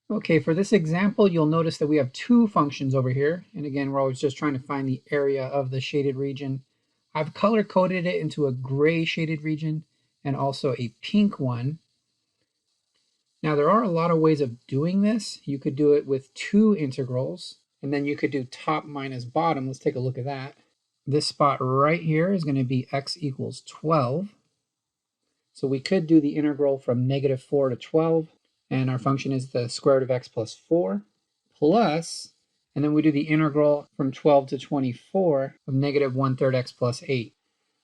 Okay, for this example, you'll notice that we have two functions over here. And again, we're always just trying to find the area of the shaded region. I've color coded it into a gray shaded region and also a pink one. Now, there are a lot of ways of doing this. You could do it with two integrals, and then you could do top minus bottom. Let's take a look at that. This spot right here is going to be x equals 12. So we could do the integral from -4 to 12, and our function is the square root of x plus 4, plus, and then we do the integral from 12 to 24 of -1/3 x plus 8.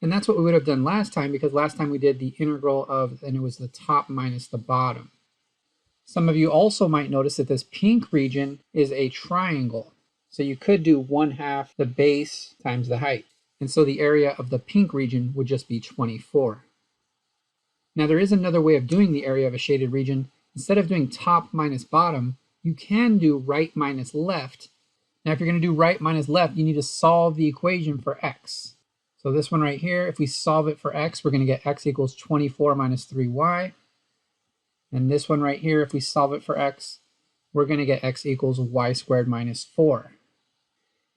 And that's what we would have done last time, because last time we did the integral of, and it was the top minus the bottom. Some of you also might notice that this pink region is a triangle. So you could do 1/2 the base times the height. And so the area of the pink region would just be 24. Now there is another way of doing the area of a shaded region. Instead of doing top minus bottom, you can do right minus left. Now if you're going to do right minus left, you need to solve the equation for x. So this one right here, if we solve it for x, we're going to get x equals 24 minus 3y. And this one right here, if we solve it for x, we're going to get x equals y squared minus 4.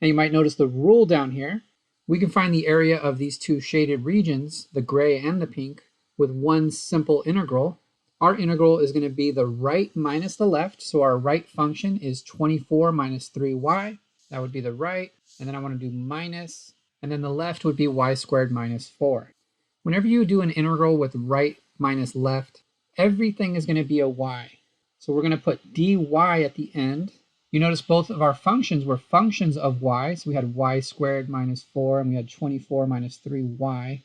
Now you might notice the rule down here. We can find the area of these two shaded regions, the gray and the pink, with one simple integral. Our integral is going to be the right minus the left. So our right function is 24 minus 3y. That would be the right. And then I want to do minus. And then the left would be y squared minus 4. Whenever you do an integral with right minus left, everything is going to be a y. So we're going to put dy at the end. You notice both of our functions were functions of y. So we had y squared minus 4, and we had 24 minus 3y.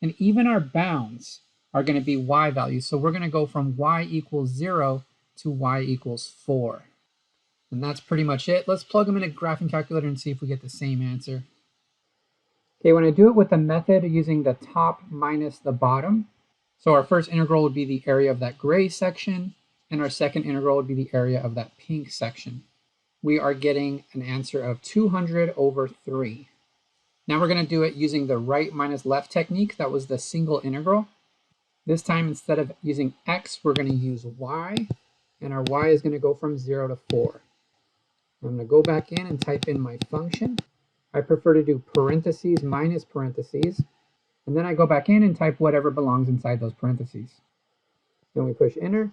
And even our bounds are going to be y values. So we're going to go from y equals 0 to y equals 4. And that's pretty much it. Let's plug them in a graphing calculator and see if we get the same answer. Okay, when I do it with the method using the top minus the bottom, so our first integral would be the area of that gray section, and our second integral would be the area of that pink section. We are getting an answer of 200 over 3. Now we're going to do it using the right minus left technique. That was the single integral. This time, instead of using x, we're going to use y, and our y is going to go from 0 to 4. I'm going to go back in and type in my function. I prefer to do parentheses minus parentheses, and then I go back in and type whatever belongs inside those parentheses. Then we push enter,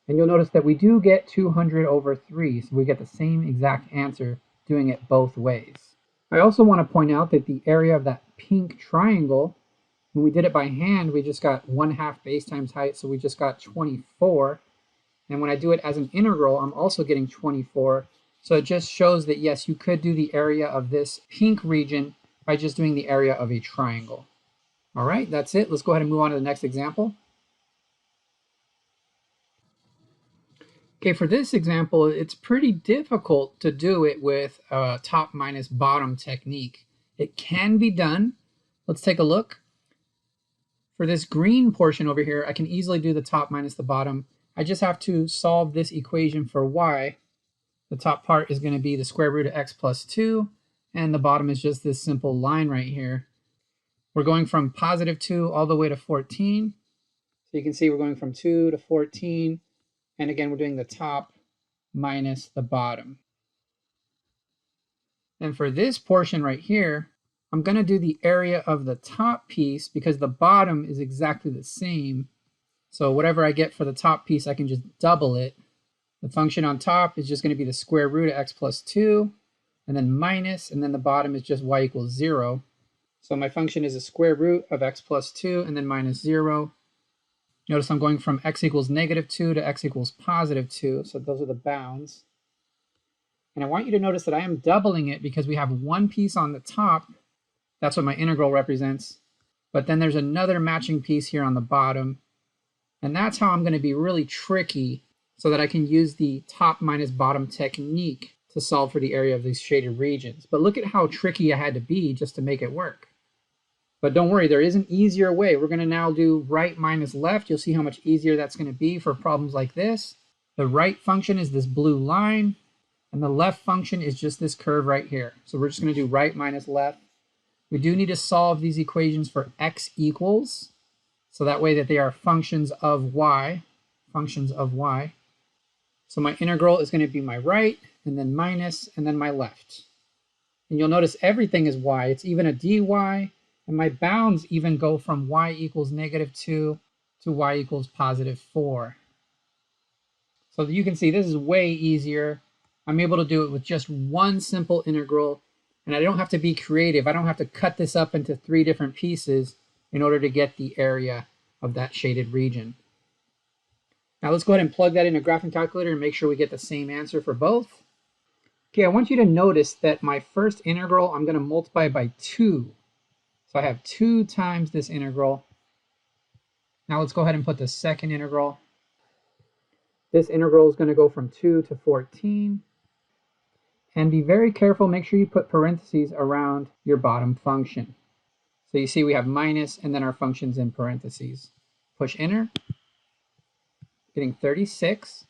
and you'll notice that we do get 200 over 3, so we get the same exact answer doing it both ways. I also want to point out that the area of that pink triangle, when we did it by hand, we just got 1/2 base times height, so we just got 24. And when I do it as an integral, I'm also getting 24. So it just shows that, yes, you could do the area of this pink region by just doing the area of a triangle. All right, that's it. Let's go ahead and move on to the next example. Okay, for this example, it's pretty difficult to do it with a top minus bottom technique. It can be done. Let's take a look. For this green portion over here, I can easily do the top minus the bottom. I just have to solve this equation for y. The top part is going to be the square root of x plus 2, and the bottom is just this simple line right here. We're going from positive 2 all the way to 14. So you can see we're going from 2 to 14. And again, we're doing the top minus the bottom. And for this portion right here, I'm going to do the area of the top piece because the bottom is exactly the same. So whatever I get for the top piece, I can just double it. The function on top is just going to be the square root of x plus 2, and then minus, and then the bottom is just y equals 0. So my function is the square root of x plus 2, and then minus 0. Notice I'm going from x equals -2 to x equals +2, so those are the bounds. And I want you to notice that I am doubling it because we have one piece on the top. That's what my integral represents. But then there's another matching piece here on the bottom. And that's how I'm going to be really tricky so that I can use the top minus bottom technique to solve for the area of these shaded regions. But look at how tricky I had to be just to make it work. But don't worry, there is an easier way. We're going to now do right minus left. You'll see how much easier that's going to be for problems like this. The right function is this blue line, and the left function is just this curve right here. So we're just going to do right minus left. We do need to solve these equations for x equals, so that way that they are functions of y, So my integral is going to be my right, and then minus, and then my left. And you'll notice everything is y. It's even a dy, and my bounds even go from y equals -2 to y equals +4. So you can see this is way easier. I'm able to do it with just one simple integral, and I don't have to be creative. I don't have to cut this up into 3 different pieces in order to get the area of that shaded region. Now let's go ahead and plug that in a graphing calculator and make sure we get the same answer for both. Okay, I want you to notice that my first integral, I'm going to multiply by 2. So I have 2 times this integral. Now let's go ahead and put the second integral. This integral is going to go from 2 to 14. And be very careful, make sure you put parentheses around your bottom function. So you see we have minus and then our functions in parentheses. Push enter, getting 36.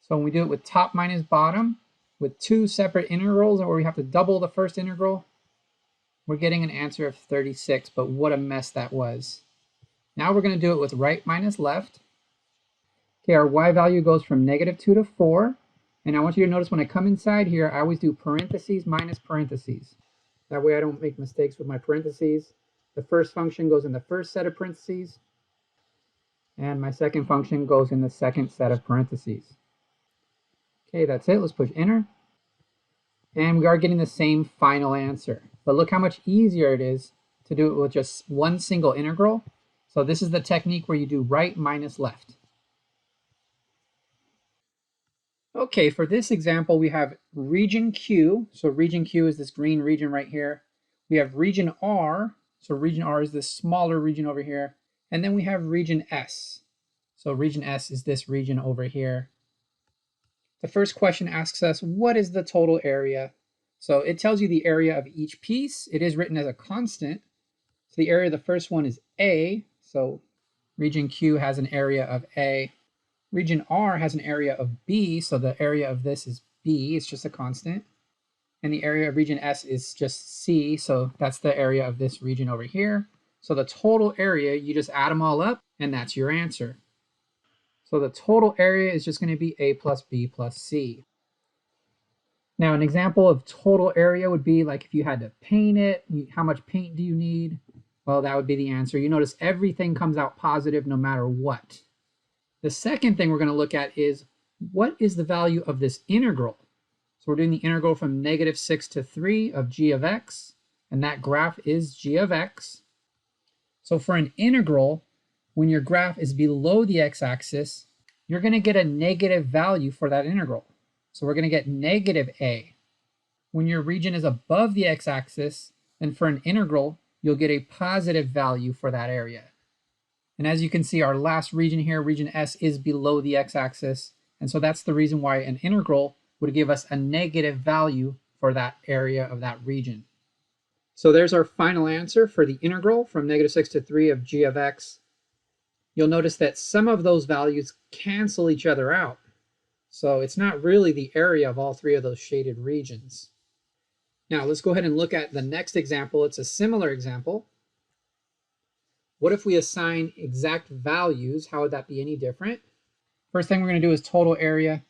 So when we do it with top minus bottom, with 2 separate integrals where we have to double the first integral, we're getting an answer of 36, but what a mess that was. Now we're going to do it with right minus left. Okay, our y value goes from -2 to 4. And I want you to notice when I come inside here, I always do parentheses minus parentheses. That way I don't make mistakes with my parentheses. The first function goes in the first set of parentheses, and my second function goes in the second set of parentheses. Okay, that's it. Let's push enter. And we are getting the same final answer. But look how much easier it is to do it with just one single integral. So this is the technique where you do right minus left. Okay, for this example, we have region Q. So region Q is this green region right here. We have region R. So region R is this smaller region over here. And then we have region S. So region S is this region over here. The first question asks us, what is the total area? So it tells you the area of each piece. It is written as a constant. So the area of the first one is A. So region Q has an area of A. Region R has an area of B, so the area of this is B, it's just a constant. And the area of region S is just C, so that's the area of this region over here. So the total area, you just add them all up, and that's your answer. So the total area is just going to be A plus B plus C. Now an example of total area would be like if you had to paint it, how much paint do you need? Well, that would be the answer. You notice everything comes out positive no matter what. The second thing we're going to look at is what is the value of this integral? So we're doing the integral from -6 to 3 of g of x, and that graph is g of x. So for an integral, when your graph is below the x-axis, you're going to get a negative value for that integral. So we're going to get -a. When your region is above the x-axis, then for an integral, you'll get a positive value for that area. And as you can see, our last region here, region S, is below the x-axis. And so that's the reason why an integral would give us a negative value for that area of that region. So there's our final answer for the integral from -6 to 3 of g of x. You'll notice that some of those values cancel each other out. So it's not really the area of all 3 of those shaded regions. Now let's go ahead and look at the next example. It's a similar example. What if we assign exact values? How would that be any different? First thing we're going to do is total area.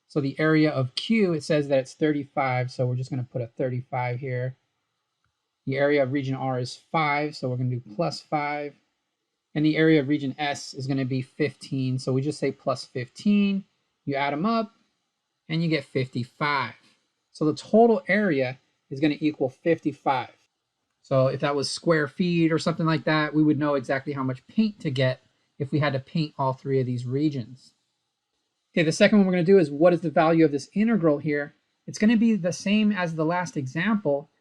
So the area of Q, it says that it's 35, so we're just going to put a 35 here. The area of region R is 5, so we're going to do +5. And the area of region S is going to be 15, so we just say +15. You add them up, and you get 55. So the total area is going to equal 55. So if that was square feet or something like that, we would know exactly how much paint to get if we had to paint all 3 of these regions. Okay, the second one we're going to do is what is the value of this integral here? It's going to be the same as the last example,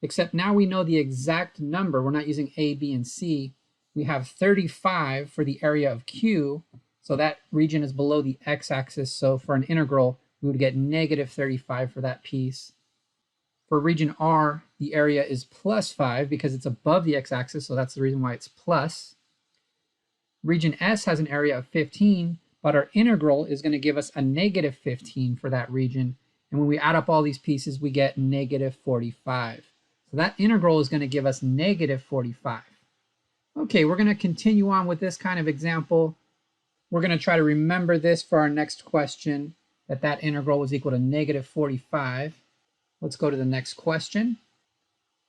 except now we know the exact number. We're not using A, B, and C. We have 35 for the area of Q, so that region is below the x-axis, so for an integral, we would get -35 for that piece. For region R, the area is +5 because it's above the x-axis, so that's the reason why it's plus. Region S has an area of 15, but our integral is going to give us a -15 for that region. And when we add up all these pieces, we get -45. So that integral is going to give us -45. Okay, we're going to continue on with this kind of example. We're going to try to remember this for our next question, that integral was equal to negative 45. Let's go to the next question.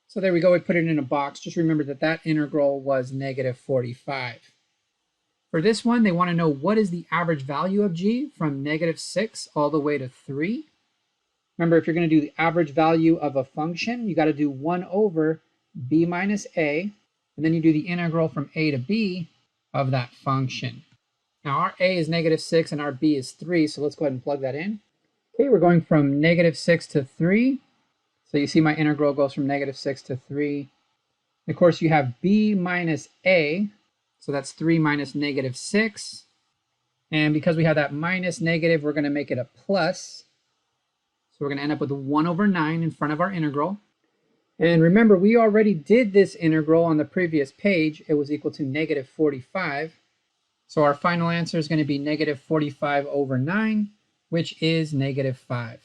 So there we go, we put it in a box. Just remember that integral was negative 45. For this one, they want to know what is the average value of g from negative 6 all the way to 3. Remember, if you're going to do the average value of a function, you got to do 1 over b minus a, and then you do the integral from a to b of that function. Now our a is negative 6 and our b is 3, so let's go ahead and plug that in. Okay, we're going from negative 6 to 3. So you see my integral goes from negative 6 to 3. Of course, you have b minus a, so that's 3 minus negative 6. And because we have that minus negative, we're going to make it a plus. So we're going to end up with a 1 over 9 in front of our integral. And remember, we already did this integral on the previous page. It was equal to negative 45. So our final answer is going to be negative 45 over 9, which is negative 5.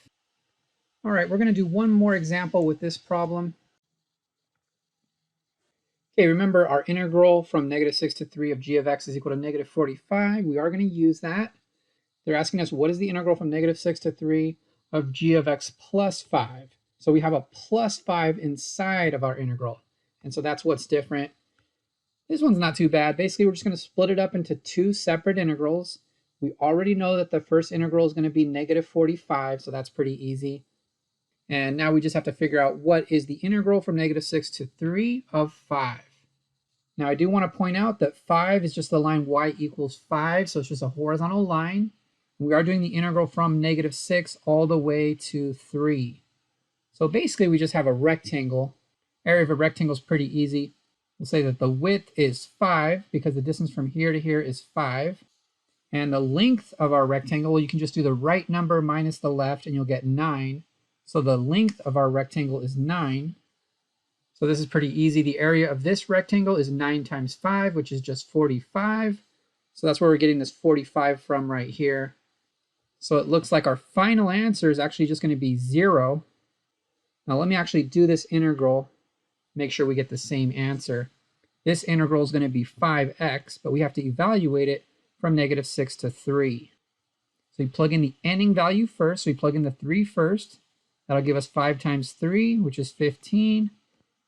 All right, we're going to do one more example with this problem. Okay, remember our integral from negative 6 to 3 of g of x is equal to negative 45. We are going to use that. They're asking us what is the integral from negative 6 to 3 of g of x plus 5. So we have a plus 5 inside of our integral. And so that's what's different. This one's not too bad. Basically, we're just going to split it up into two separate integrals. We already know that the first integral is going to be negative 45, so that's pretty easy. And now we just have to figure out what is the integral from negative 6 to 3 of 5. Now I do want to point out that 5 is just the line y equals 5, so it's just a horizontal line. We are doing the integral from negative 6 all the way to 3. So basically we just have a rectangle. Area of a rectangle is pretty easy. We'll say that the width is 5 because the distance from here to here is 5. And the length of our rectangle, you can just do the right number minus the left and you'll get 9. So the length of our rectangle is 9. So this is pretty easy. The area of this rectangle is 9 times 5, which is just 45. So that's where we're getting this 45 from right here. So it looks like our final answer is actually just going to be 0. Now let me actually do this integral, make sure we get the same answer. This integral is going to be 5x, but we have to evaluate it from negative 6 to 3. So we plug in the ending value first. So we plug in the 3 first. That'll give us 5 times 3, which is 15.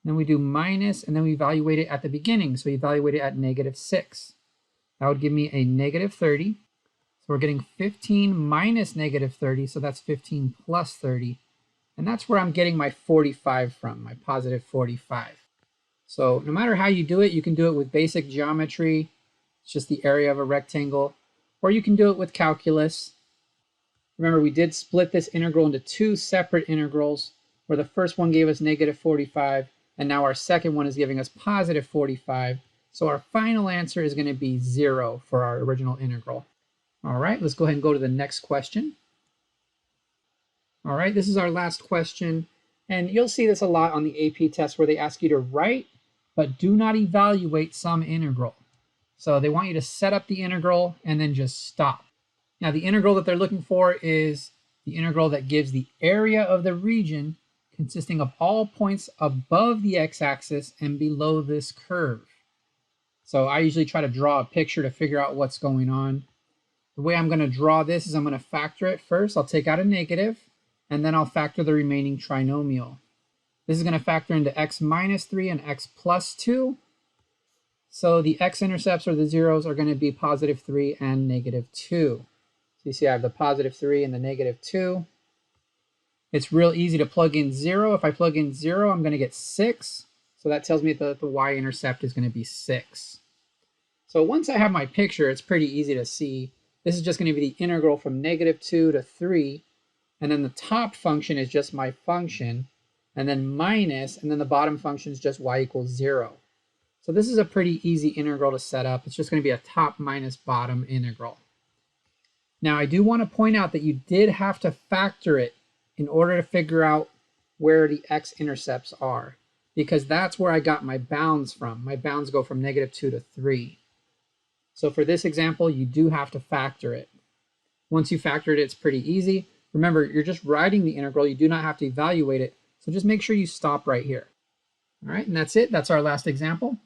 Then we do minus, and then we evaluate it at the beginning. So we evaluate it at negative 6. That would give me a negative 30. So we're getting 15 minus negative 30, so that's 15 plus 30. And that's where I'm getting my 45 from, my positive 45. So no matter how you do it, you can do it with basic geometry. It's just the area of a rectangle. Or you can do it with calculus. Remember, we did split this integral into two separate integrals, where the first one gave us negative 45, and now our second one is giving us positive 45. So our final answer is going to be 0 for our original integral. All right, let's go ahead and go to the next question. All right, this is our last question. And you'll see this a lot on the AP test where they ask you to write, but do not evaluate some integral. So they want you to set up the integral and then just stop. Now the integral that they're looking for is the integral that gives the area of the region consisting of all points above the x-axis and below this curve. So I usually try to draw a picture to figure out what's going on. The way I'm going to draw this is I'm going to factor it first. I'll take out a negative, and then I'll factor the remaining trinomial. This is going to factor into x minus 3 and x plus 2. So the x-intercepts, or the zeros, are going to be positive 3 and negative 2. So you see I have the positive 3 and the negative 2. It's real easy to plug in 0. If I plug in 0, I'm going to get 6. So that tells me that the y-intercept is going to be 6. So once I have my picture, it's pretty easy to see. This is just going to be the integral from negative 2 to 3. And then the top function is just my function. And then minus, and then the bottom function is just y equals 0. So this is a pretty easy integral to set up. It's just going to be a top minus bottom integral. Now I do want to point out that you did have to factor it in order to figure out where the x-intercepts are, because that's where I got my bounds from. My bounds go from negative 2 to 3. So for this example, you do have to factor it. Once you factor it, it's pretty easy. Remember, you're just writing the integral. You do not have to evaluate it. So just make sure you stop right here. All right, and that's it. That's our last example.